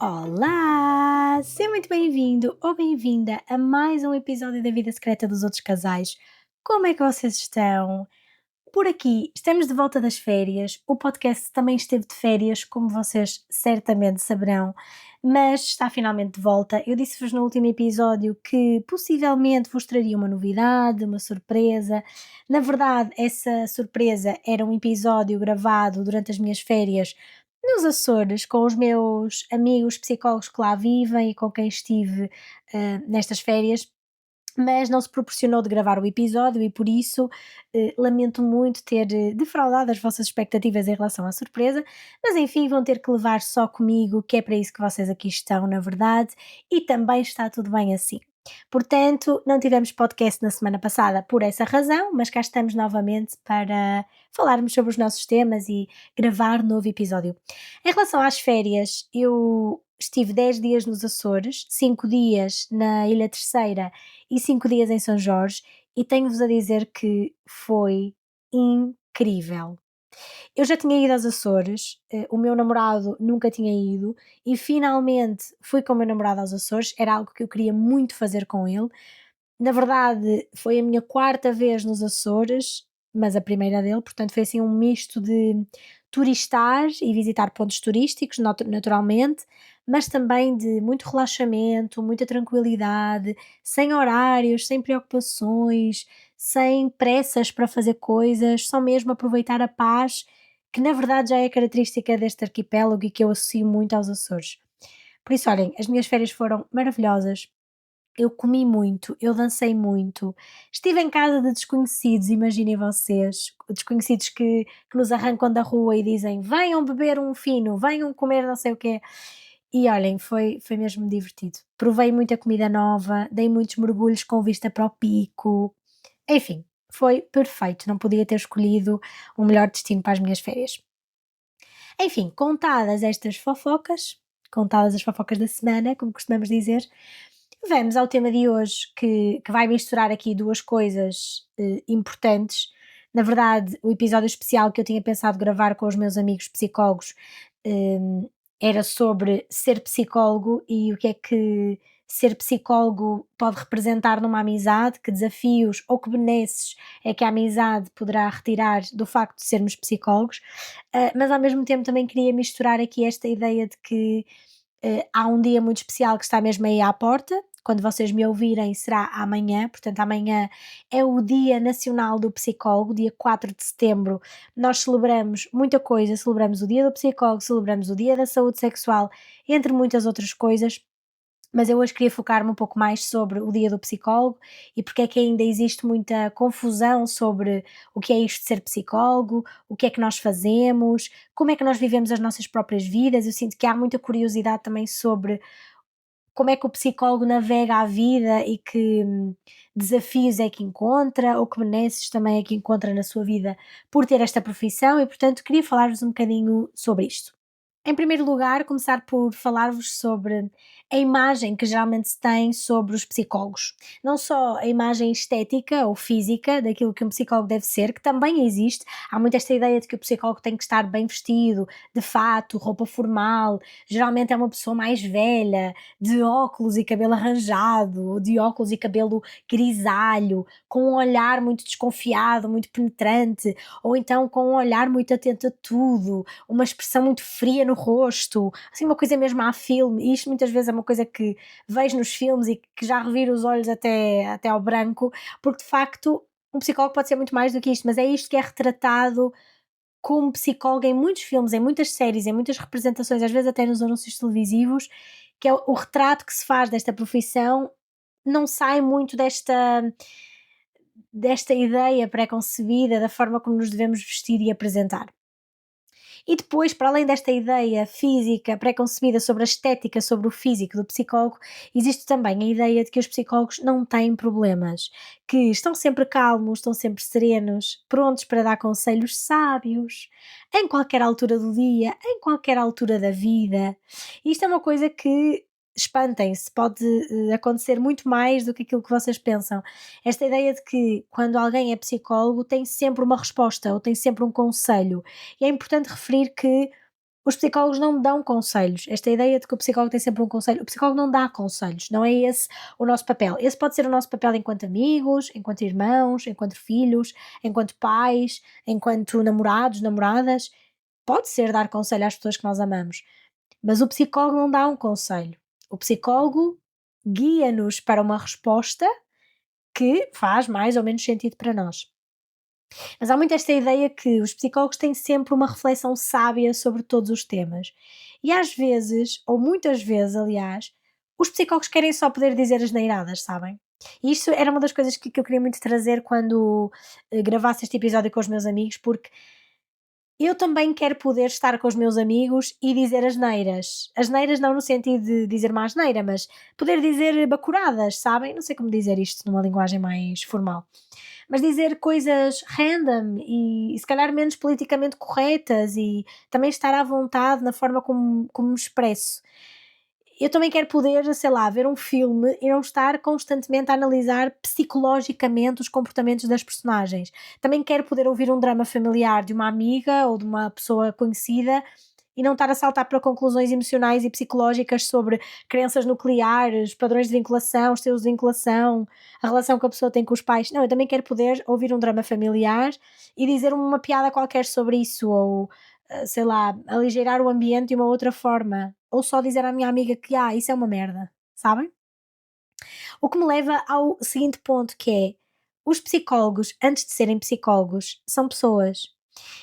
Olá! Seja muito bem-vindo ou bem-vinda a mais um episódio da Vida Secreta dos Outros Casais. Como é que vocês estão? Por aqui, estamos de volta das férias. O podcast também esteve de férias, como vocês certamente saberão, mas está finalmente de volta. Eu disse-vos no último episódio que possivelmente vos traria uma novidade, uma surpresa. Na verdade, essa surpresa era um episódio gravado durante as minhas férias nos Açores, com os meus amigos psicólogos que lá vivem e com quem estive nestas férias, mas não se proporcionou de gravar o episódio e por isso lamento muito ter defraudado as vossas expectativas em relação à surpresa, mas enfim, vão ter que levar só comigo, que é para isso que vocês aqui estão, na verdade, e também está tudo bem assim. Portanto, não tivemos podcast na semana passada por essa razão, mas cá estamos novamente para falarmos sobre os nossos temas e gravar novo episódio. Em relação às férias, eu estive 10 dias nos Açores, 5 dias na Ilha Terceira e 5 dias em São Jorge, e tenho-vos a dizer que foi incrível. Eu já tinha ido aos Açores, o meu namorado nunca tinha ido e finalmente fui com o meu namorado aos Açores, era algo que eu queria muito fazer com ele. Na verdade, foi a minha quarta vez nos Açores, mas a primeira dele, portanto foi assim um misto de turistar e visitar pontos turísticos, naturalmente, mas também de muito relaxamento, muita tranquilidade, sem horários, sem preocupações, sem pressas para fazer coisas, só mesmo aproveitar a paz, que na verdade já é característica deste arquipélago e que eu associo muito aos Açores. Por isso, olhem, as minhas férias foram maravilhosas. Eu comi muito, eu dancei muito, estive em casa de desconhecidos, imaginem vocês, desconhecidos que nos arrancam da rua e dizem: "Venham beber um fino, venham comer não sei o quê", e olhem, foi mesmo divertido. Provei muita comida nova, dei muitos mergulhos com vista para o pico, enfim, foi perfeito, não podia ter escolhido um melhor destino para as minhas férias. Enfim, contadas as fofocas da semana, como costumamos dizer, vamos ao tema de hoje que vai misturar aqui duas coisas importantes. Na verdade, o episódio especial que eu tinha pensado gravar com os meus amigos psicólogos era sobre ser psicólogo e o que é que ser psicólogo pode representar numa amizade, que desafios ou que benesses é que a amizade poderá retirar do facto de sermos psicólogos, mas ao mesmo tempo também queria misturar aqui esta ideia de que há um dia muito especial que está mesmo aí à porta. Quando vocês me ouvirem, será amanhã, portanto, amanhã é o Dia Nacional do Psicólogo, dia 4 de setembro. Nós celebramos muita coisa, celebramos o Dia do Psicólogo, celebramos o Dia da Saúde Sexual, entre muitas outras coisas. Mas eu hoje queria focar-me um pouco mais sobre o Dia do Psicólogo e porque é que ainda existe muita confusão sobre o que é isto de ser psicólogo, o que é que nós fazemos, como é que nós vivemos as nossas próprias vidas. Eu sinto que há muita curiosidade também sobre como é que o psicólogo navega a vida e que desafios é que encontra ou que benesses também é que encontra na sua vida por ter esta profissão e, portanto, queria falar-vos um bocadinho sobre isto. Em primeiro lugar, começar por falar-vos sobre a imagem que geralmente se tem sobre os psicólogos. Não só a imagem estética ou física daquilo que um psicólogo deve ser, que também existe. Há muito esta ideia de que o psicólogo tem que estar bem vestido, de fato, roupa formal. Geralmente é uma pessoa mais velha, de óculos e cabelo arranjado, ou de óculos e cabelo grisalho, com um olhar muito desconfiado, muito penetrante, ou então com um olhar muito atento a tudo, uma expressão muito fria no rosto, assim uma coisa mesmo à filme, e isto muitas vezes é uma coisa que vejo nos filmes e que já reviro os olhos até ao branco, porque de facto um psicólogo pode ser muito mais do que isto, mas é isto que é retratado como psicólogo em muitos filmes, em muitas séries, em muitas representações, às vezes até nos anúncios televisivos, que é o retrato que se faz desta profissão não sai muito desta ideia pré-concebida da forma como nos devemos vestir e apresentar. E depois, para além desta ideia física pré-concebida sobre a estética, sobre o físico do psicólogo, existe também a ideia de que os psicólogos não têm problemas, que estão sempre calmos, estão sempre serenos, prontos para dar conselhos sábios, em qualquer altura do dia, em qualquer altura da vida. Isto é uma coisa que, espantem-se, pode acontecer muito mais do que aquilo que vocês pensam. Esta ideia de que quando alguém é psicólogo tem sempre uma resposta ou tem sempre um conselho, e é importante referir que os psicólogos não dão conselhos. Esta ideia de que o psicólogo tem sempre um conselho, o psicólogo não dá conselhos, não é esse o nosso papel. Esse pode ser o nosso papel enquanto amigos, enquanto irmãos, enquanto filhos, enquanto pais, enquanto namorados, namoradas. Pode ser dar conselho às pessoas que nós amamos, mas o psicólogo não dá um conselho. O psicólogo guia-nos para uma resposta que faz mais ou menos sentido para nós. Mas há muito esta ideia que os psicólogos têm sempre uma reflexão sábia sobre todos os temas. E às vezes, ou muitas vezes, aliás, os psicólogos querem só poder dizer as neiradas, sabem? E isto era uma das coisas que eu queria muito trazer quando gravasse este episódio com os meus amigos, porque eu também quero poder estar com os meus amigos e dizer asneiras. Asneiras não no sentido de dizer uma asneira, mas poder dizer bacuradas, sabem? Não sei como dizer isto numa linguagem mais formal. Mas dizer coisas random e se calhar menos politicamente corretas e também estar à vontade na forma como me expresso. Eu também quero poder, sei lá, ver um filme e não estar constantemente a analisar psicologicamente os comportamentos das personagens. Também quero poder ouvir um drama familiar de uma amiga ou de uma pessoa conhecida e não estar a saltar para conclusões emocionais e psicológicas sobre crenças nucleares, padrões de vinculação, estilos de vinculação, a relação que a pessoa tem com os pais. Não, eu também quero poder ouvir um drama familiar e dizer uma piada qualquer sobre isso, ou sei lá, aligeirar o ambiente de uma outra forma, ou só dizer à minha amiga que, isso é uma merda, sabem? O que me leva ao seguinte ponto que é, os psicólogos, antes de serem psicólogos, são pessoas.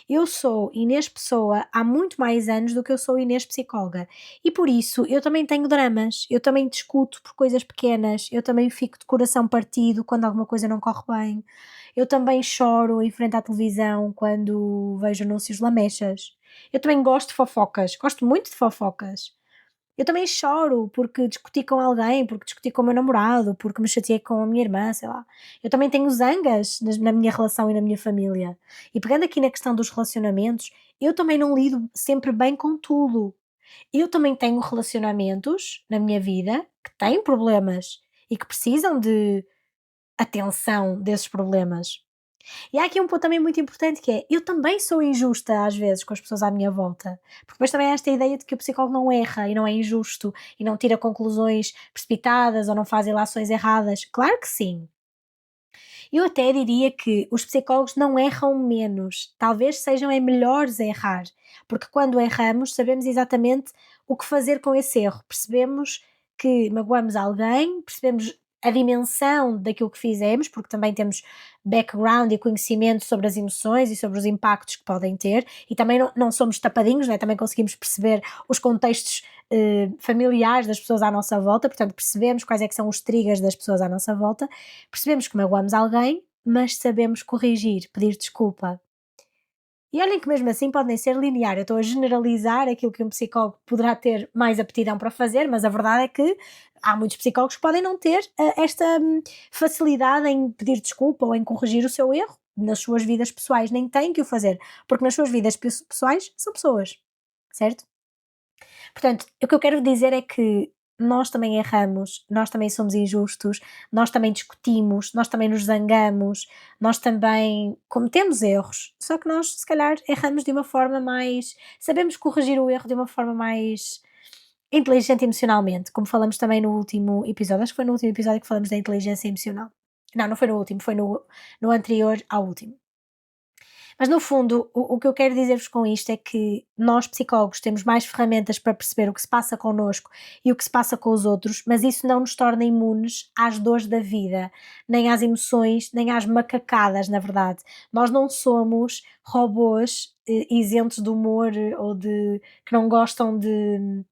Eu sou Inês Pessoa há muito mais anos do que eu sou Inês psicóloga. E por isso eu também tenho dramas, eu também discuto por coisas pequenas, eu também fico de coração partido quando alguma coisa não corre bem, eu também choro em frente à televisão quando vejo anúncios lamechas. Eu também gosto de fofocas, gosto muito de fofocas. Eu também choro porque discuti com alguém, porque discuti com o meu namorado, porque me chateei com a minha irmã, sei lá. Eu também tenho zangas na minha relação e na minha família. E pegando aqui na questão dos relacionamentos, eu também não lido sempre bem com tudo. Eu também tenho relacionamentos na minha vida que têm problemas e que precisam de atenção desses problemas. E há aqui um ponto também muito importante que é, eu também sou injusta às vezes com as pessoas à minha volta, porque depois também há esta ideia de que o psicólogo não erra e não é injusto e não tira conclusões precipitadas ou não faz ilações erradas. Claro que sim. Eu até diria que os psicólogos não erram menos, talvez sejam melhores a errar, porque quando erramos sabemos exatamente o que fazer com esse erro, percebemos que magoamos alguém, percebemos a dimensão daquilo que fizemos, porque também temos background e conhecimento sobre as emoções e sobre os impactos que podem ter, e também não somos tapadinhos, né? Também conseguimos perceber os contextos familiares das pessoas à nossa volta, portanto percebemos quais é que são os triggers das pessoas à nossa volta, percebemos que magoamos alguém, mas sabemos corrigir, pedir desculpa. E olhem que mesmo assim pode nem ser linear, eu estou a generalizar aquilo que um psicólogo poderá ter mais aptidão para fazer, mas a verdade é que há muitos psicólogos que podem não ter esta facilidade em pedir desculpa ou em corrigir o seu erro nas suas vidas pessoais, nem têm que o fazer, porque nas suas vidas pessoais são pessoas, certo? Portanto, o que eu quero dizer é que nós também erramos, nós também somos injustos, nós também discutimos, nós também nos zangamos, nós também cometemos erros, só que nós, se calhar, erramos de uma forma mais. Sabemos corrigir o erro de uma forma mais inteligente emocionalmente, como falamos também no último episódio. Acho que foi no último episódio que falamos da inteligência emocional. Não, não foi no último, foi no anterior ao último. Mas no fundo, o que eu quero dizer-vos com isto é que nós psicólogos temos mais ferramentas para perceber o que se passa connosco e o que se passa com os outros, mas isso não nos torna imunes às dores da vida, nem às emoções, nem às macacadas, na verdade. Nós não somos robôs isentos de humor ou de que não gostam de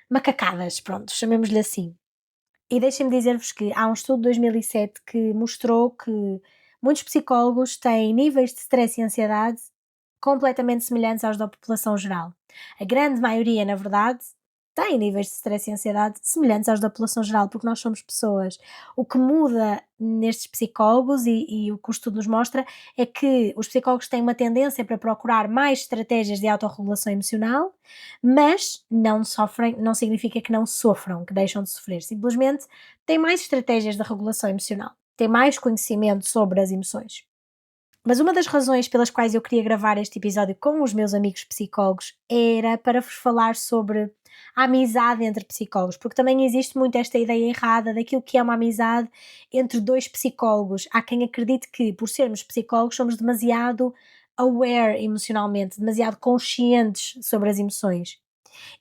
macacadas, pronto, chamemos-lhe assim. E deixem-me dizer-vos que há um estudo de 2007 que mostrou que muitos psicólogos têm níveis de stress e ansiedade completamente semelhantes aos da população geral. A grande maioria, na verdade, tem níveis de stress e ansiedade semelhantes aos da população geral, porque nós somos pessoas. O que muda nestes psicólogos e o que o estudo nos mostra é que os psicólogos têm uma tendência para procurar mais estratégias de autorregulação emocional, mas não sofrem, não significa que não sofram, que deixam de sofrer, simplesmente têm mais estratégias de regulação emocional, têm mais conhecimento sobre as emoções. Mas uma das razões pelas quais eu queria gravar este episódio com os meus amigos psicólogos era para vos falar sobre a amizade entre psicólogos, porque também existe muito esta ideia errada daquilo que é uma amizade entre dois psicólogos. Há quem acredite que, por sermos psicólogos, somos demasiado aware emocionalmente, demasiado conscientes sobre as emoções.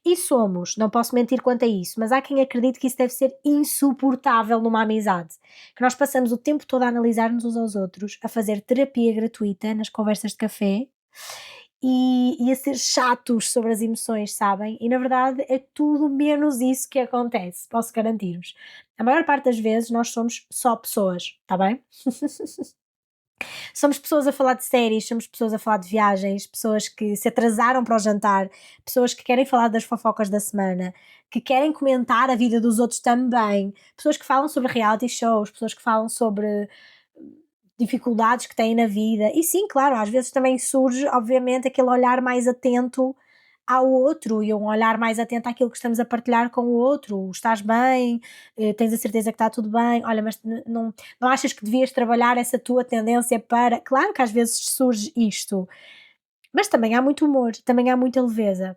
E somos, não posso mentir quanto a isso, mas há quem acredite que isso deve ser insuportável numa amizade. Que nós passamos o tempo todo a analisar-nos uns aos outros, a fazer terapia gratuita nas conversas de café e a ser chatos sobre as emoções, sabem? E na verdade é tudo menos isso que acontece, posso garantir-vos. A maior parte das vezes nós somos só pessoas, está bem? Somos pessoas a falar de séries, somos pessoas a falar de viagens, pessoas que se atrasaram para o jantar, pessoas que querem falar das fofocas da semana, que querem comentar a vida dos outros também, pessoas que falam sobre reality shows, pessoas que falam sobre dificuldades que têm na vida. E sim, claro, às vezes também surge, obviamente, aquele olhar mais atento ao outro e um olhar mais atento àquilo que estamos a partilhar com o outro. Estás bem? Tens a certeza que está tudo bem? Olha, mas não achas que devias trabalhar essa tua tendência para. Claro que às vezes surge isto, mas também há muito humor, também há muita leveza.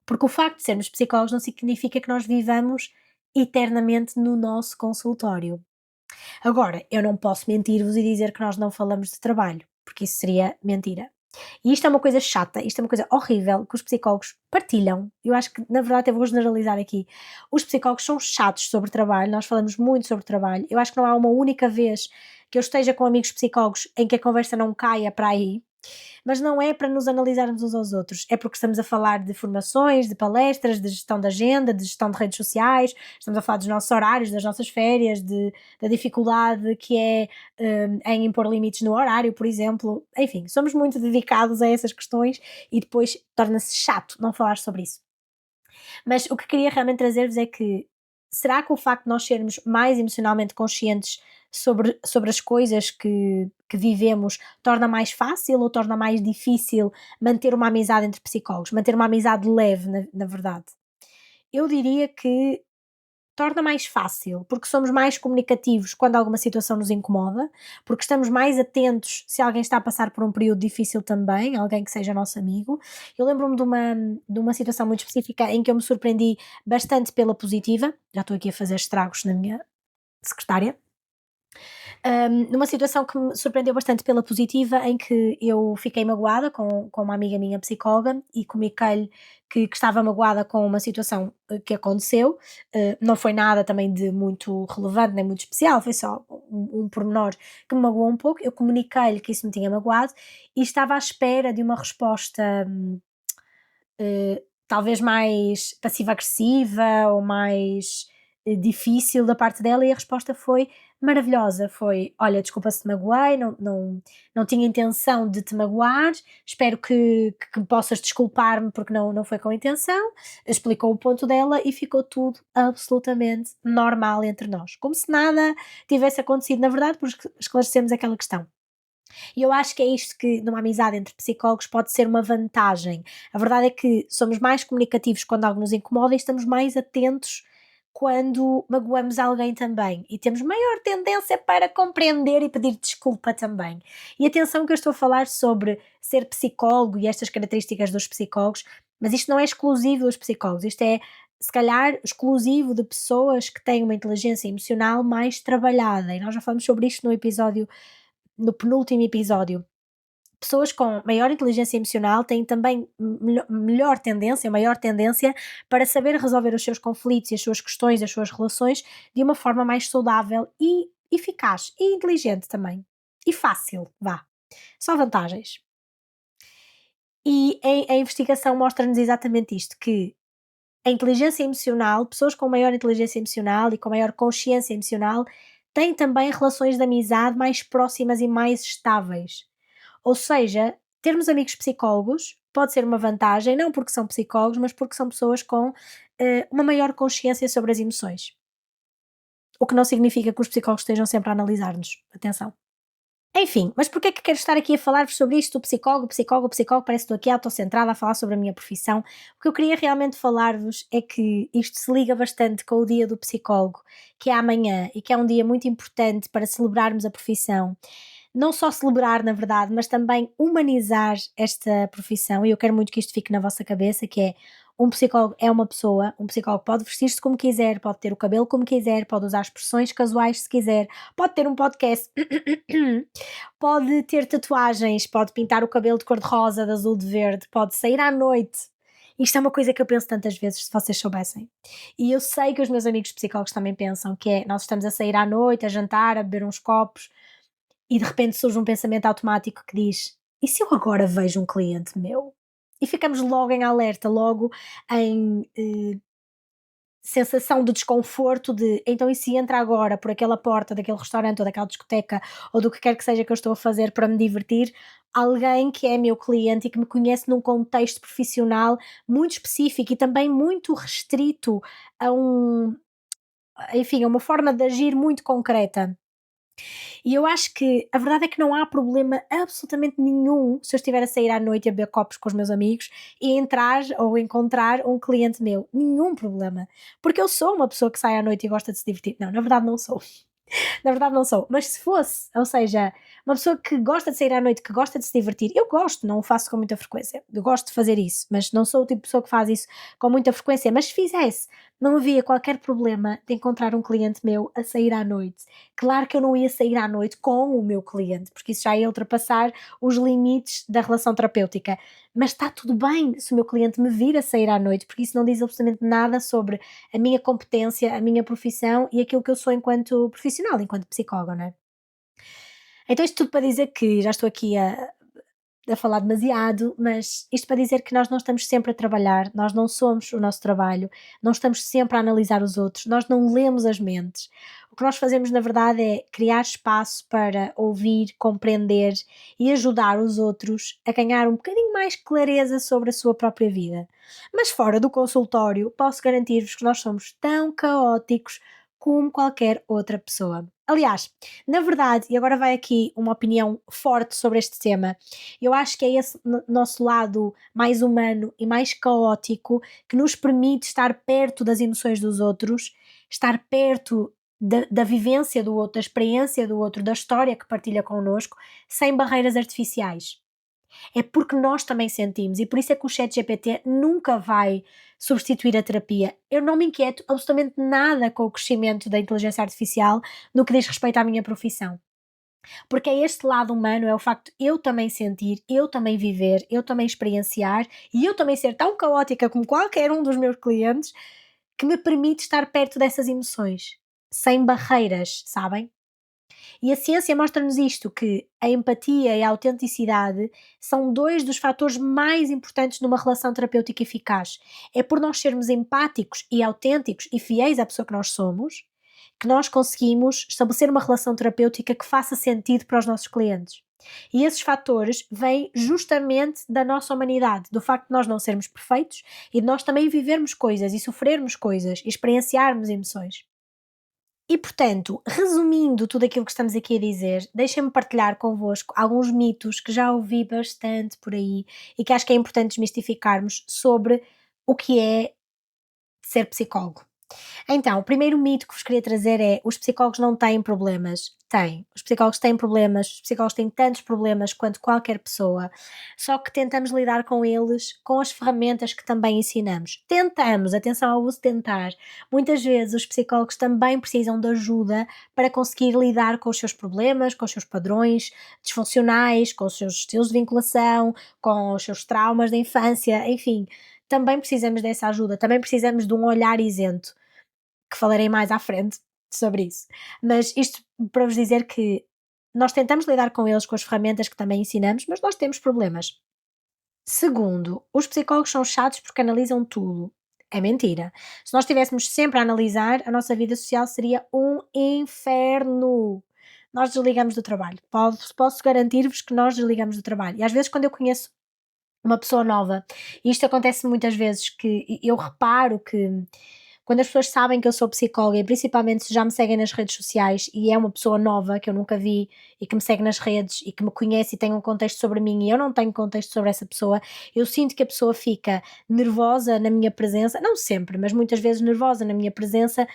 Porque o facto de sermos psicólogos não significa que nós vivamos eternamente no nosso consultório. Agora, eu não posso mentir-vos e dizer que nós não falamos de trabalho, porque isso seria mentira. E isto é uma coisa chata, isto é uma coisa horrível que os psicólogos partilham. Eu acho que, na verdade, eu vou generalizar aqui. Os psicólogos são chatos sobre trabalho, nós falamos muito sobre trabalho. Eu acho que não há uma única vez que eu esteja com amigos psicólogos em que a conversa não caia para aí, mas não é para nos analisarmos uns aos outros, é porque estamos a falar de formações, de palestras, de gestão de agenda, de gestão de redes sociais, estamos a falar dos nossos horários, das nossas férias, da dificuldade que é em impor limites no horário, por exemplo. Enfim, somos muito dedicados a essas questões e depois torna-se chato não falar sobre isso. Mas o que queria realmente trazer-vos é que será que o facto de nós sermos mais emocionalmente conscientes sobre as coisas que vivemos torna mais fácil ou torna mais difícil manter uma amizade entre psicólogos, manter uma amizade leve, na verdade? Eu diria que torna mais fácil, porque somos mais comunicativos quando alguma situação nos incomoda, porque estamos mais atentos se alguém está a passar por um período difícil também, alguém que seja nosso amigo. Eu lembro-me de uma situação muito específica em que eu me surpreendi bastante pela positiva, já estou aqui a fazer estragos na minha secretária, numa situação que me surpreendeu bastante pela positiva, em que eu fiquei magoada com uma amiga minha psicóloga e comuniquei-lhe que estava magoada com uma situação que aconteceu. Não foi nada também de muito relevante nem muito especial, foi só um pormenor que me magoou um pouco. Eu comuniquei-lhe que isso me tinha magoado e estava à espera de uma resposta talvez mais passiva-agressiva ou mais difícil da parte dela, e a resposta foi maravilhosa, foi: "Olha, desculpa se te magoei, não tinha intenção de te magoar, espero que possas desculpar-me porque não foi com intenção", explicou o ponto dela e ficou tudo absolutamente normal entre nós, como se nada tivesse acontecido, na verdade, porque esclarecemos aquela questão. E eu acho que é isto que, numa amizade entre psicólogos, pode ser uma vantagem. A verdade é que somos mais comunicativos quando algo nos incomoda e estamos mais atentos quando magoamos alguém também. E temos maior tendência para compreender e pedir desculpa também. E atenção que eu estou a falar sobre ser psicólogo e estas características dos psicólogos, mas isto não é exclusivo dos psicólogos, isto é, se calhar, exclusivo de pessoas que têm uma inteligência emocional mais trabalhada. E nós já falamos sobre isto no penúltimo episódio. Pessoas com maior inteligência emocional têm também maior tendência para saber resolver os seus conflitos e as suas questões, as suas relações de uma forma mais saudável e eficaz e inteligente também. E fácil, vá. Só vantagens. E a investigação mostra-nos exatamente isto, que a inteligência emocional, pessoas com maior inteligência emocional e com maior consciência emocional, têm também relações de amizade mais próximas e mais estáveis. Ou seja, termos amigos psicólogos pode ser uma vantagem, não porque são psicólogos, mas porque são pessoas com uma maior consciência sobre as emoções. O que não significa que os psicólogos estejam sempre a analisar-nos. Atenção. Enfim, mas porquê é que quero estar aqui a falar-vos sobre isto do psicólogo, psicólogo, psicólogo? Parece que estou aqui autocentrada a falar sobre a minha profissão. O que eu queria realmente falar-vos é que isto se liga bastante com o dia do psicólogo, que é amanhã e que é um dia muito importante para celebrarmos a profissão. não só celebrar, na verdade, mas também humanizar esta profissão, e eu quero muito que isto fique na vossa cabeça, que é um psicólogo é uma pessoa, um psicólogo pode vestir-se como quiser, pode ter o cabelo como quiser, pode usar expressões casuais se quiser, pode ter um podcast, pode ter tatuagens, pode pintar o cabelo de cor-de-rosa, de azul, de verde, pode sair à noite. Isto é uma coisa que eu penso tantas vezes, se vocês soubessem. E eu sei que os meus amigos psicólogos também pensam, que é, nós estamos a sair à noite, a jantar, a beber uns copos, e de repente surge um pensamento automático que diz: e se eu agora vejo um cliente meu? E ficamos logo em alerta, logo em sensação de desconforto de então e se entra agora por aquela porta daquele restaurante ou daquela discoteca ou do que quer que seja que eu estou a fazer para me divertir, alguém que é meu cliente e que me conhece num contexto profissional muito específico e também muito restrito a enfim, a uma forma de agir muito concreta. E eu acho que a verdade é que não há problema absolutamente nenhum se eu estiver a sair à noite a beber copos com os meus amigos e entrar ou encontrar um cliente meu. Nenhum problema. Porque eu sou uma pessoa que sai à noite e gosta de se divertir. Não, na verdade não sou. Na verdade não sou, mas se fosse, ou seja, uma pessoa que gosta de sair à noite, que gosta de se divertir, eu gosto, não o faço com muita frequência, eu gosto de fazer isso, mas não sou o tipo de pessoa que faz isso com muita frequência, mas se fizesse, não havia qualquer problema de encontrar um cliente meu a sair à noite. Claro que eu não ia sair à noite com o meu cliente, porque isso já ia ultrapassar os limites da relação terapêutica, mas está tudo bem se o meu cliente me vir a sair à noite, porque isso não diz absolutamente nada sobre a minha competência, a minha profissão e aquilo que eu sou enquanto profissional, enquanto psicóloga, não é? Então isto tudo para dizer que já estou aqui a falar demasiado, mas isto para dizer que nós não estamos sempre a trabalhar, nós não somos o nosso trabalho, não estamos sempre a analisar os outros, nós não lemos as mentes. O que nós fazemos, na verdade, é criar espaço para ouvir, compreender e ajudar os outros a ganhar um bocadinho mais clareza sobre a sua própria vida. Mas fora do consultório, posso garantir-vos que nós somos tão caóticos como qualquer outra pessoa. Aliás, na verdade, e agora vai aqui uma opinião forte sobre este tema, eu acho que é esse nosso lado mais humano e mais caótico que nos permite estar perto das emoções dos outros, estar perto da vivência do outro, da experiência do outro, da história que partilha connosco, sem barreiras artificiais. É porque nós também sentimos e por isso é que o chat GPT nunca vai substituir a terapia. Eu não me inquieto absolutamente nada com o crescimento da inteligência artificial no que diz respeito à minha profissão. Porque é este lado humano, é o facto de eu também sentir, eu também viver, eu também experienciar e eu também ser tão caótica como qualquer um dos meus clientes que me permite estar perto dessas emoções, sem barreiras, sabem? E a ciência mostra-nos isto, que a empatia e a autenticidade são dois dos fatores mais importantes numa relação terapêutica eficaz. É por nós sermos empáticos e autênticos e fiéis à pessoa que nós somos, que nós conseguimos estabelecer uma relação terapêutica que faça sentido para os nossos clientes. E esses fatores vêm justamente da nossa humanidade, do facto de nós não sermos perfeitos e de nós também vivermos coisas e sofrermos coisas e experienciarmos emoções. E portanto, resumindo tudo aquilo que estamos aqui a dizer, deixem-me partilhar convosco alguns mitos que já ouvi bastante por aí e que acho que é importante desmistificarmos sobre o que é ser psicólogo. Então, o primeiro mito que vos queria trazer é: os psicólogos não têm problemas. Têm. Os psicólogos têm problemas, os psicólogos têm tantos problemas quanto qualquer pessoa, só que tentamos lidar com eles com as ferramentas que também ensinamos. Tentamos, atenção ao uso de tentar. Muitas vezes os psicólogos também precisam de ajuda para conseguir lidar com os seus problemas, com os seus padrões disfuncionais, com os seus estilos de vinculação, com os seus traumas da infância, enfim. Também precisamos dessa ajuda, também precisamos de um olhar isento que falarei mais à frente sobre isso. Mas isto para vos dizer que nós tentamos lidar com eles com as ferramentas que também ensinamos, mas nós temos problemas. Segundo, os psicólogos são chatos porque analisam tudo. É mentira. Se nós estivéssemos sempre a analisar, a nossa vida social seria um inferno. Nós desligamos do trabalho. Posso garantir-vos que nós desligamos do trabalho. E às vezes, quando eu conheço uma pessoa nova, e isto acontece muitas vezes, que eu reparo que quando as pessoas sabem que eu sou psicóloga e principalmente se já me seguem nas redes sociais e é uma pessoa nova que eu nunca vi e que me segue nas redes e que me conhece e tem um contexto sobre mim e eu não tenho contexto sobre essa pessoa, eu sinto que a pessoa fica nervosa na minha presença, não sempre, mas muitas vezes nervosa na minha presença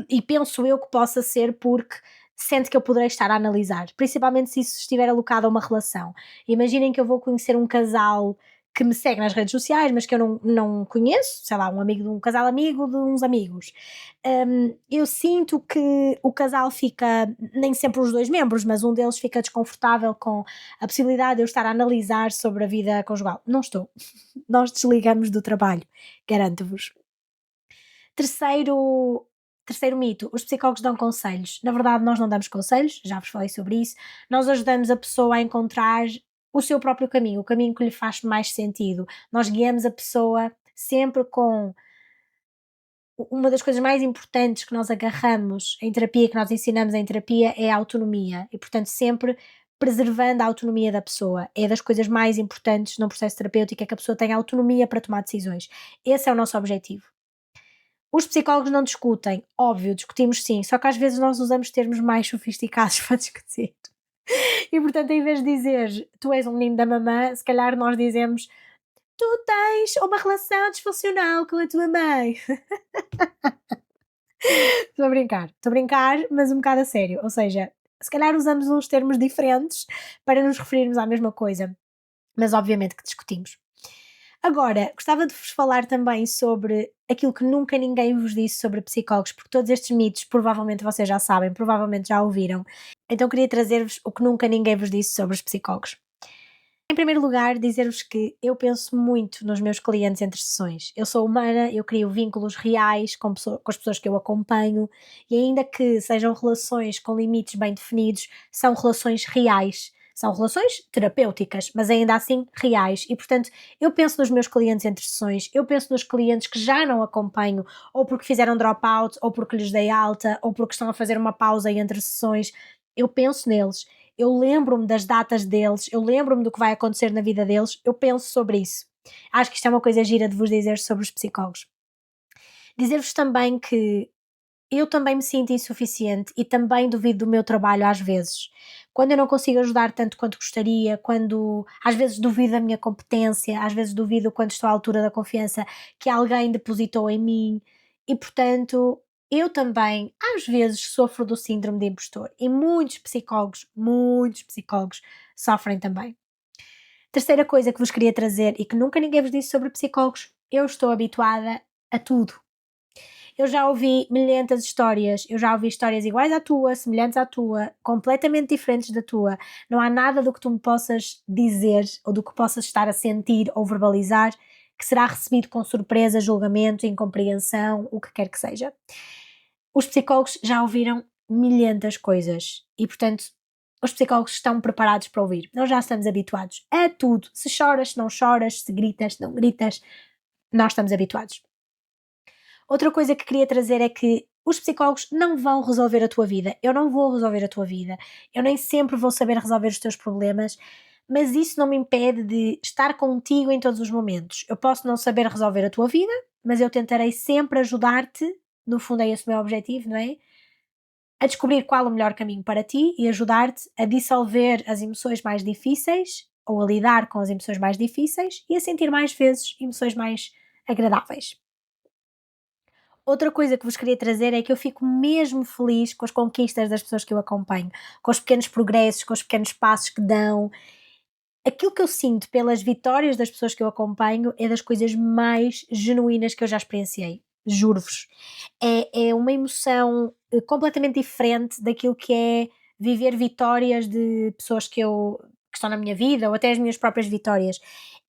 e penso eu que possa ser porque sente que eu poderei estar a analisar, principalmente se isso estiver alocado a uma relação. Imaginem que eu vou conhecer um casal que me segue nas redes sociais, mas que eu não conheço, sei lá, um amigo de um casal amigo de uns amigos. Eu sinto que o casal fica, nem sempre os dois membros, mas um deles fica desconfortável com a possibilidade de eu estar a analisar sobre a vida conjugal. Não estou. Nós desligamos do trabalho, garanto-vos. Terceiro, terceiro mito, os psicólogos dão conselhos. Na verdade, nós não damos conselhos, já vos falei sobre isso. Nós ajudamos a pessoa a encontrar o seu próprio caminho, o caminho que lhe faz mais sentido. Nós guiamos a pessoa sempre com uma das coisas mais importantes que nós agarramos em terapia, que nós ensinamos em terapia, é a autonomia. E, portanto, sempre preservando a autonomia da pessoa. É das coisas mais importantes num processo terapêutico, é que a pessoa tenha autonomia para tomar decisões. Esse é o nosso objetivo. Os psicólogos não discutem, óbvio, discutimos sim, só que às vezes nós usamos termos mais sofisticados para discutir. E portanto, em vez de dizer tu és um menino da mamã, se calhar nós dizemos tu tens uma relação disfuncional com a tua mãe. Estou a brincar, mas um bocado a sério. Ou seja, se calhar usamos uns termos diferentes para nos referirmos à mesma coisa, mas obviamente que discutimos. Agora, gostava de vos falar também sobre aquilo que nunca ninguém vos disse sobre psicólogos, porque todos estes mitos provavelmente vocês já sabem, provavelmente já ouviram. Então queria trazer-vos o que nunca ninguém vos disse sobre os psicólogos. Em primeiro lugar, dizer-vos que eu penso muito nos meus clientes entre sessões. Eu sou humana, eu crio vínculos reais com as pessoas que eu acompanho e ainda que sejam relações com limites bem definidos, são relações reais. São relações terapêuticas, mas ainda assim reais. E, portanto, eu penso nos meus clientes entre sessões, eu penso nos clientes que já não acompanho, ou porque fizeram dropout, ou porque lhes dei alta, ou porque estão a fazer uma pausa entre sessões. Eu penso neles, eu lembro-me das datas deles, eu lembro-me do que vai acontecer na vida deles, eu penso sobre isso. Acho que isto é uma coisa gira de vos dizer sobre os psicólogos. Dizer-vos também que eu também me sinto insuficiente e também duvido do meu trabalho às vezes. Quando eu não consigo ajudar tanto quanto gostaria, quando às vezes duvido da minha competência, às vezes duvido quando estou à altura da confiança que alguém depositou em mim e, portanto, eu também às vezes sofro do síndrome de impostor e muitos psicólogos sofrem também. Terceira coisa que vos queria trazer e que nunca ninguém vos disse sobre psicólogos, eu estou habituada a tudo. Eu já ouvi milhentas histórias, eu já ouvi histórias iguais à tua, semelhantes à tua, completamente diferentes da tua. Não há nada do que tu me possas dizer ou do que possas estar a sentir ou verbalizar que será recebido com surpresa, julgamento, incompreensão, o que quer que seja. Os psicólogos já ouviram milhentas coisas e, portanto, os psicólogos estão preparados para ouvir. Nós já estamos habituados a tudo. Se choras, se não choras, se gritas, se não gritas, nós estamos habituados. Outra coisa que queria trazer é que os psicólogos não vão resolver a tua vida. Eu não vou resolver a tua vida. Eu nem sempre vou saber resolver os teus problemas, mas isso não me impede de estar contigo em todos os momentos. Eu posso não saber resolver a tua vida, mas eu tentarei sempre ajudar-te. No fundo, é esse o meu objetivo, não é? A descobrir qual o melhor caminho para ti e ajudar-te a dissolver as emoções mais difíceis ou a lidar com as emoções mais difíceis e a sentir mais vezes emoções mais agradáveis. Outra coisa que vos queria trazer é que eu fico mesmo feliz com as conquistas das pessoas que eu acompanho, com os pequenos progressos, com os pequenos passos que dão. Aquilo que eu sinto pelas vitórias das pessoas que eu acompanho é das coisas mais genuínas que eu já experienciei. Juro-vos. É uma emoção completamente diferente daquilo que é viver vitórias de pessoas que estão na minha vida ou até as minhas próprias vitórias.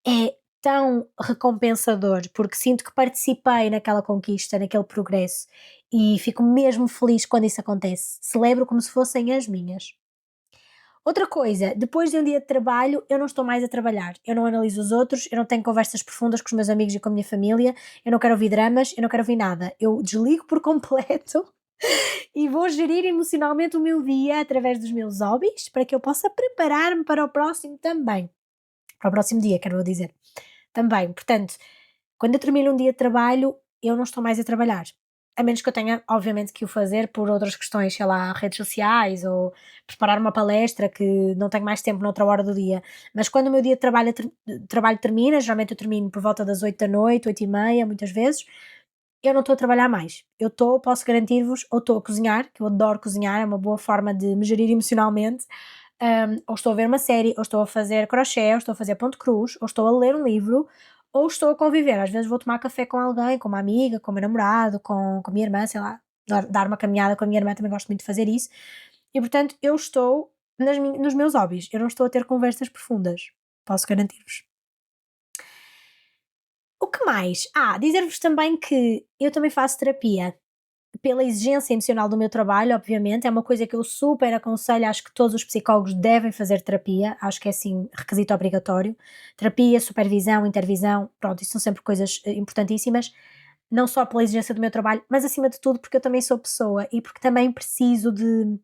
É tão recompensador, porque sinto que participei naquela conquista, naquele progresso, e fico mesmo feliz quando isso acontece. Celebro como se fossem as minhas. Outra coisa, depois de um dia de trabalho, eu não estou mais a trabalhar. Eu não analiso os outros, eu não tenho conversas profundas com os meus amigos e com a minha família, eu não quero ouvir dramas, eu não quero ouvir nada. Eu desligo por completo e vou gerir emocionalmente o meu dia através dos meus hobbies para que eu possa preparar-me para o próximo também. Para o próximo dia, quero dizer. Também, portanto, quando eu termino um dia de trabalho, eu não estou mais a trabalhar. A menos que eu tenha, obviamente, que o fazer por outras questões, sei lá, redes sociais ou preparar uma palestra que não tenho mais tempo noutra hora do dia. Mas quando o meu dia de trabalho termina, geralmente eu termino por volta das 8 da noite, 8 e meia, muitas vezes, eu não estou a trabalhar mais. Posso garantir-vos, ou estou a cozinhar, que eu adoro cozinhar, é uma boa forma de me gerir emocionalmente, ou estou a ver uma série, ou estou a fazer crochê, ou estou a fazer ponto cruz, ou estou a ler um livro, ou estou a conviver. Às vezes vou tomar café com alguém, com uma amiga, com o meu namorado, com a minha irmã, sei lá, dar uma caminhada com a minha irmã, também gosto muito de fazer isso. E portanto, eu estou nos meus hobbies, eu não estou a ter conversas profundas, posso garantir-vos. O que mais? Dizer-vos também que eu também faço terapia. Pela exigência emocional do meu trabalho, obviamente, é uma coisa que eu super aconselho, acho que todos os psicólogos devem fazer terapia, acho que é assim requisito obrigatório. Terapia, supervisão, intervisão, pronto, isso são sempre coisas importantíssimas, não só pela exigência do meu trabalho, mas acima de tudo porque eu também sou pessoa e porque também preciso de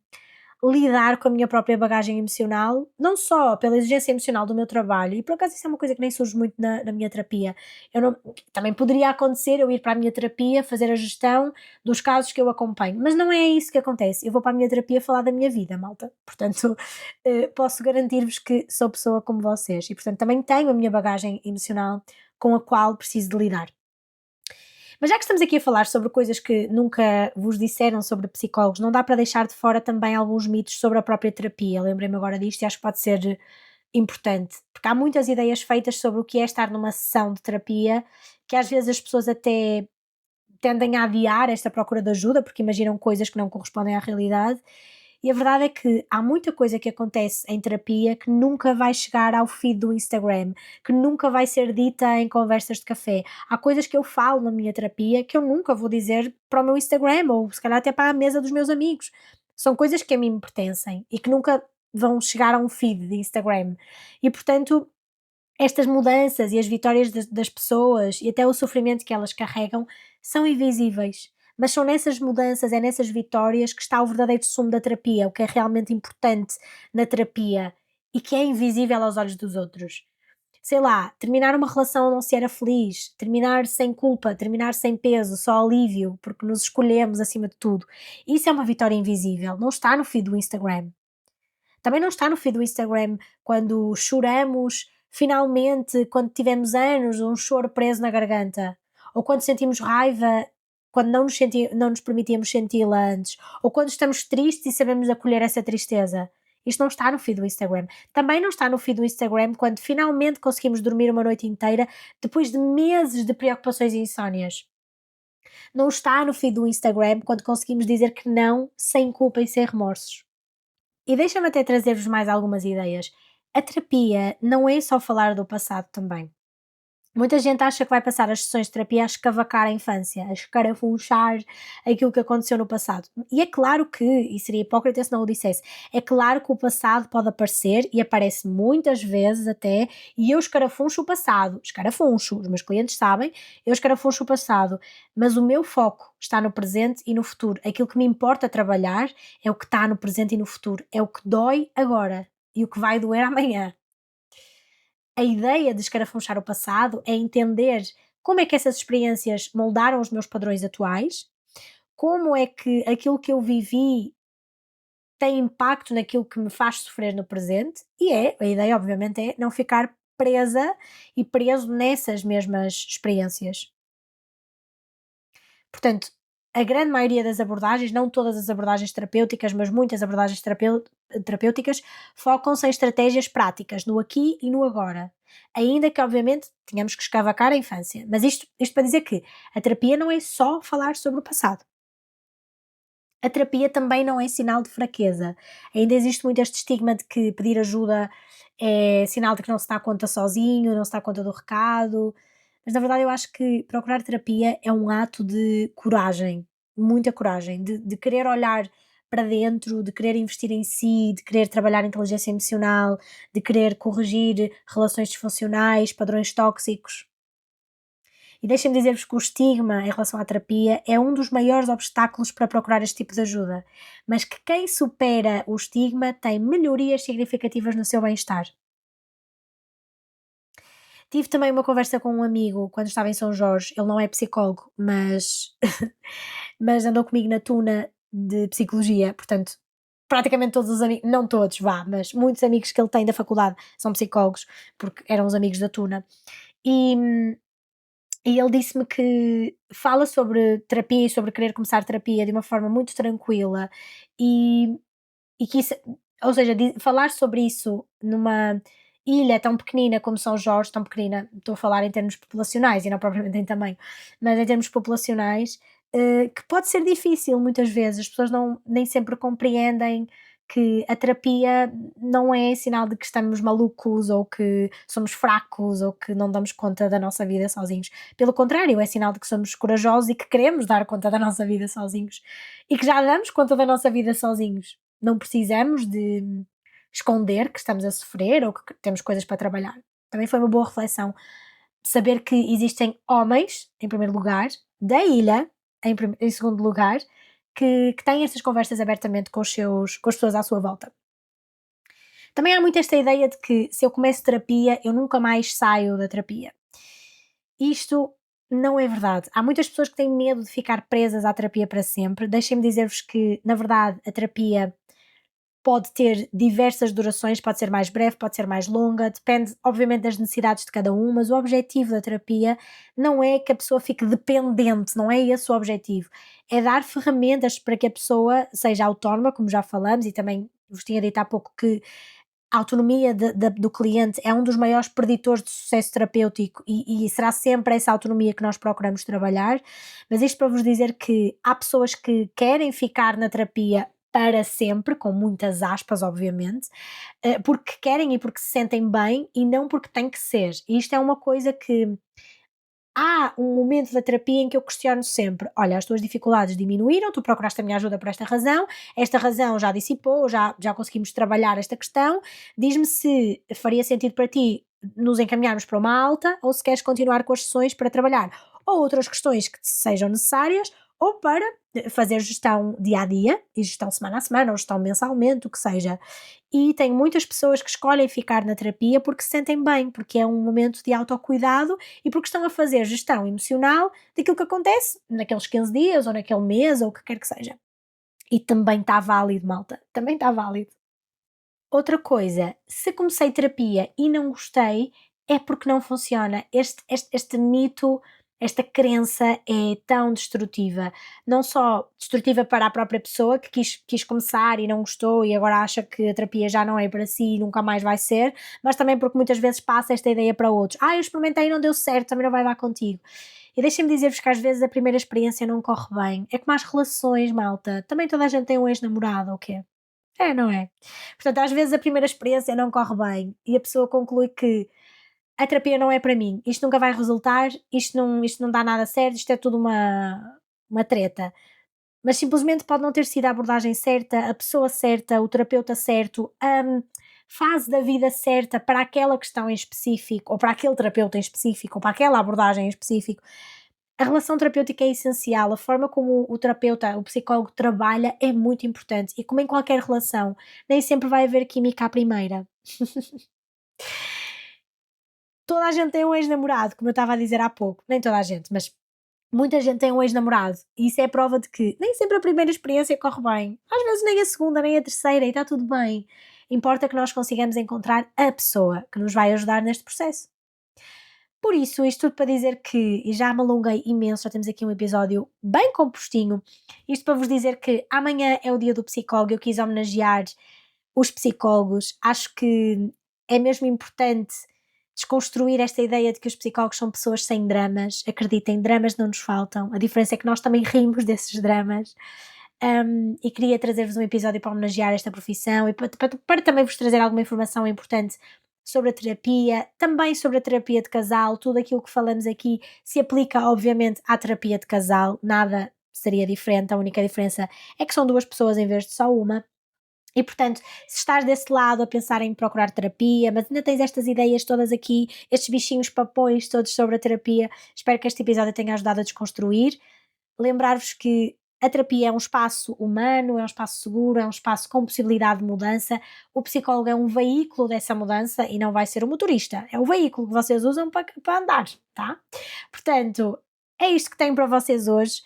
lidar com a minha própria bagagem emocional, não só pela exigência emocional do meu trabalho, e por acaso isso é uma coisa que nem surge muito na minha terapia. Eu não, também poderia acontecer eu ir para a minha terapia, fazer a gestão dos casos que eu acompanho, mas não é isso que acontece. Eu vou para a minha terapia falar da minha vida, malta. Portanto, posso garantir-vos que sou pessoa como vocês e, portanto, também tenho a minha bagagem emocional com a qual preciso de lidar. Mas já que estamos aqui a falar sobre coisas que nunca vos disseram sobre psicólogos, não dá para deixar de fora também alguns mitos sobre a própria terapia. Lembrei-me agora disto e acho que pode ser importante, porque há muitas ideias feitas sobre o que é estar numa sessão de terapia, que às vezes as pessoas até tendem a adiar esta procura de ajuda, porque imaginam coisas que não correspondem à realidade. E a verdade é que há muita coisa que acontece em terapia que nunca vai chegar ao feed do Instagram, que nunca vai ser dita em conversas de café. Há coisas que eu falo na minha terapia que eu nunca vou dizer para o meu Instagram ou se calhar até para a mesa dos meus amigos. São coisas que a mim me pertencem e que nunca vão chegar a um feed de Instagram. E portanto, estas mudanças e as vitórias das pessoas e até o sofrimento que elas carregam são invisíveis. Mas são nessas mudanças, é nessas vitórias que está o verdadeiro sumo da terapia, o que é realmente importante na terapia e que é invisível aos olhos dos outros. Sei lá, terminar uma relação não se era feliz, terminar sem culpa, terminar sem peso, só alívio, porque nos escolhemos acima de tudo. Isso é uma vitória invisível, não está no feed do Instagram. Também não está no feed do Instagram quando choramos finalmente, quando tivemos anos, um choro preso na garganta, ou quando sentimos raiva, quando não nos permitíamos senti-la antes, ou quando estamos tristes e sabemos acolher essa tristeza. Isto não está no feed do Instagram. Também não está no feed do Instagram quando finalmente conseguimos dormir uma noite inteira depois de meses de preocupações e insónias. Não está no feed do Instagram quando conseguimos dizer que não sem culpa e sem remorsos. E deixa-me até trazer-vos mais algumas ideias. A terapia não é só falar do passado também. Muita gente acha que vai passar as sessões de terapia a escavacar a infância, a escarafunchar aquilo que aconteceu no passado. E é claro que, e seria hipócrita se não o dissesse, é claro que o passado pode aparecer e aparece muitas vezes até, e eu escarafuncho o passado, escarafuncho, os meus clientes sabem, eu escarafuncho o passado, mas o meu foco está no presente e no futuro. Aquilo que me importa trabalhar é o que está no presente e no futuro, é o que dói agora e o que vai doer amanhã. A ideia de escarafunchar o passado é entender como é que essas experiências moldaram os meus padrões atuais, como é que aquilo que eu vivi tem impacto naquilo que me faz sofrer no presente, e a ideia obviamente é não ficar presa e preso nessas mesmas experiências. Portanto, a grande maioria das abordagens, não todas as abordagens terapêuticas, mas muitas abordagens terapêuticas, focam-se em estratégias práticas, no aqui e no agora. Ainda que, obviamente, tenhamos que escavacar a infância. Mas isto para dizer que a terapia não é só falar sobre o passado. A terapia também não é sinal de fraqueza. Ainda existe muito este estigma de que pedir ajuda é sinal de que não se dá conta sozinho, não se dá conta do recado, mas na verdade eu acho que procurar terapia é um ato de coragem, muita coragem, de querer olhar para dentro, de querer investir em si, de querer trabalhar a inteligência emocional, de querer corrigir relações disfuncionais, padrões tóxicos. E deixem-me dizer-vos que o estigma em relação à terapia é um dos maiores obstáculos para procurar este tipo de ajuda, mas que quem supera o estigma tem melhorias significativas no seu bem-estar. Tive também uma conversa com um amigo quando estava em São Jorge, ele não é psicólogo, mas, mas andou comigo na tuna de psicologia, portanto, praticamente todos os amigos, não todos, vá, mas muitos amigos que ele tem da faculdade são psicólogos, porque eram os amigos da tuna. E E ele disse-me que fala sobre terapia e sobre querer começar terapia de uma forma muito tranquila e que isso, ou seja, falar sobre isso numa ilha tão pequenina como São Jorge, tão pequenina, estou a falar em termos populacionais e não propriamente em tamanho, mas em termos populacionais, que pode ser difícil muitas vezes, as pessoas não, nem sempre compreendem que a terapia não é sinal de que estamos malucos ou que somos fracos ou que não damos conta da nossa vida sozinhos. Pelo contrário, é sinal de que somos corajosos e que queremos dar conta da nossa vida sozinhos e que já damos conta da nossa vida sozinhos. Não precisamos de esconder que estamos a sofrer ou que temos coisas para trabalhar. Também foi uma boa reflexão saber que existem homens, em primeiro lugar, da ilha, em segundo lugar, que têm estas conversas abertamente com as pessoas à sua volta. Também há muito esta ideia de que se eu começo terapia, eu nunca mais saio da terapia. Isto não é verdade. Há muitas pessoas que têm medo de ficar presas à terapia para sempre. Deixem-me dizer-vos que, na verdade, a terapia pode ter diversas durações, pode ser mais breve, pode ser mais longa, depende obviamente das necessidades de cada um, mas o objetivo da terapia não é que a pessoa fique dependente, não é esse o objetivo. É dar ferramentas para que a pessoa seja autónoma, como já falamos, e também vos tinha dito há pouco que a autonomia do cliente é um dos maiores preditores de sucesso terapêutico e será sempre essa autonomia que nós procuramos trabalhar, mas isto para vos dizer que há pessoas que querem ficar na terapia para sempre, com muitas aspas, obviamente, porque querem e porque se sentem bem e não porque tem que ser. E isto é uma coisa que há um momento da terapia em que eu questiono sempre: olha, as tuas dificuldades diminuíram, tu procuraste a minha ajuda por esta razão já dissipou, já conseguimos trabalhar esta questão, diz-me se faria sentido para ti nos encaminharmos para uma alta ou se queres continuar com as sessões para trabalhar ou outras questões que te sejam necessárias ou para fazer gestão dia a dia e gestão semana a semana ou gestão mensalmente, o que seja. E tenho muitas pessoas que escolhem ficar na terapia porque se sentem bem, porque é um momento de autocuidado e porque estão a fazer gestão emocional daquilo que acontece naqueles 15 dias ou naquele mês ou o que quer que seja. E também está válido, malta, também está válido. Outra coisa, se comecei terapia e não gostei, é porque não funciona. Este mito, esta crença é tão destrutiva. Não só destrutiva para a própria pessoa que quis começar e não gostou e agora acha que a terapia já não é para si e nunca mais vai ser, mas também porque muitas vezes passa esta ideia para outros. Eu experimentei e não deu certo, também não vai dar contigo. E deixem-me dizer-vos que às vezes a primeira experiência não corre bem. É como as relações, malta. Também toda a gente tem um ex-namorado, ou o quê? É, não é? Portanto, às vezes a primeira experiência não corre bem e a pessoa conclui que a terapia não é para mim, isto nunca vai resultar, isto não dá nada certo, isto é tudo uma treta. Mas simplesmente pode não ter sido a abordagem certa, a pessoa certa, o terapeuta certo, a fase da vida certa para aquela questão em específico, ou para aquele terapeuta em específico, ou para aquela abordagem em específico. A relação terapêutica é essencial, a forma como o terapeuta, o psicólogo trabalha é muito importante e como em qualquer relação, nem sempre vai haver química à primeira. Toda a gente tem um ex-namorado, como eu estava a dizer há pouco, nem toda a gente, mas muita gente tem um ex-namorado e isso é prova de que nem sempre a primeira experiência corre bem, às vezes nem a segunda, nem a terceira e está tudo bem. Importa que nós consigamos encontrar a pessoa que nos vai ajudar neste processo. Por isso, isto tudo para dizer que, e já me alonguei imenso, já temos aqui um episódio bem compostinho, isto para vos dizer que amanhã é o dia do psicólogo, eu quis homenagear os psicólogos, acho que é mesmo importante desconstruir esta ideia de que os psicólogos são pessoas sem dramas, acreditem, dramas não nos faltam, a diferença é que nós também rimos desses dramas, e queria trazer-vos um episódio para homenagear esta profissão e para também vos trazer alguma informação importante sobre a terapia, também sobre a terapia de casal, tudo aquilo que falamos aqui se aplica obviamente à terapia de casal, nada seria diferente, a única diferença é que são duas pessoas em vez de só uma. E portanto, se estás desse lado a pensar em procurar terapia, mas ainda tens estas ideias todas aqui, estes bichinhos papões todos sobre a terapia, espero que este episódio tenha ajudado a desconstruir. Lembrar-vos que a terapia é um espaço humano, é um espaço seguro, é um espaço com possibilidade de mudança. O psicólogo é um veículo dessa mudança e não vai ser o motorista, é o veículo que vocês usam para andar, tá? Portanto, é isto que tenho para vocês hoje.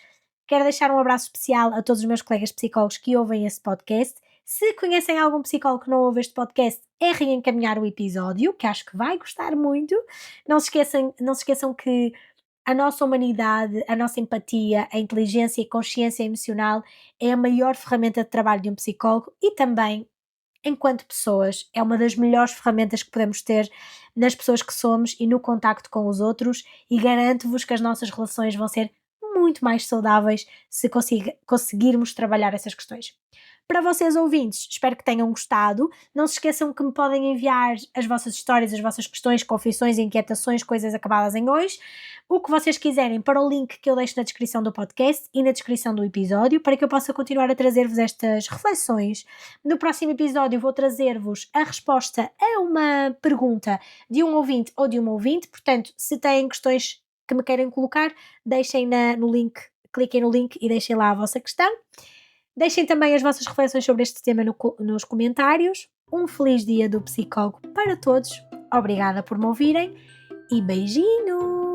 Quero deixar um abraço especial a todos os meus colegas psicólogos que ouvem este podcast. Se conhecem algum psicólogo que não ouve este podcast, é reencaminhar o episódio, que acho que vai gostar muito. Não se esqueçam que a nossa humanidade, a nossa empatia, a inteligência e consciência emocional é a maior ferramenta de trabalho de um psicólogo e também, enquanto pessoas, é uma das melhores ferramentas que podemos ter nas pessoas que somos e no contacto com os outros, e garanto-vos que as nossas relações vão ser muito mais saudáveis se conseguirmos trabalhar essas questões. Para vocês ouvintes, espero que tenham gostado. Não se esqueçam que me podem enviar as vossas histórias, as vossas questões, confissões, inquietações, coisas acabadas em hoje, o que vocês quiserem, para o link que eu deixo na descrição do podcast e na descrição do episódio, para que eu possa continuar a trazer-vos estas reflexões. No próximo episódio vou trazer-vos a resposta a uma pergunta de um ouvinte ou de uma ouvinte, portanto, se têm questões que me querem colocar, deixem no link, cliquem no link e deixem lá a vossa questão. Deixem também as vossas reflexões sobre este tema nos comentários. Um feliz dia do psicólogo para todos. Obrigada por me ouvirem e beijinhos!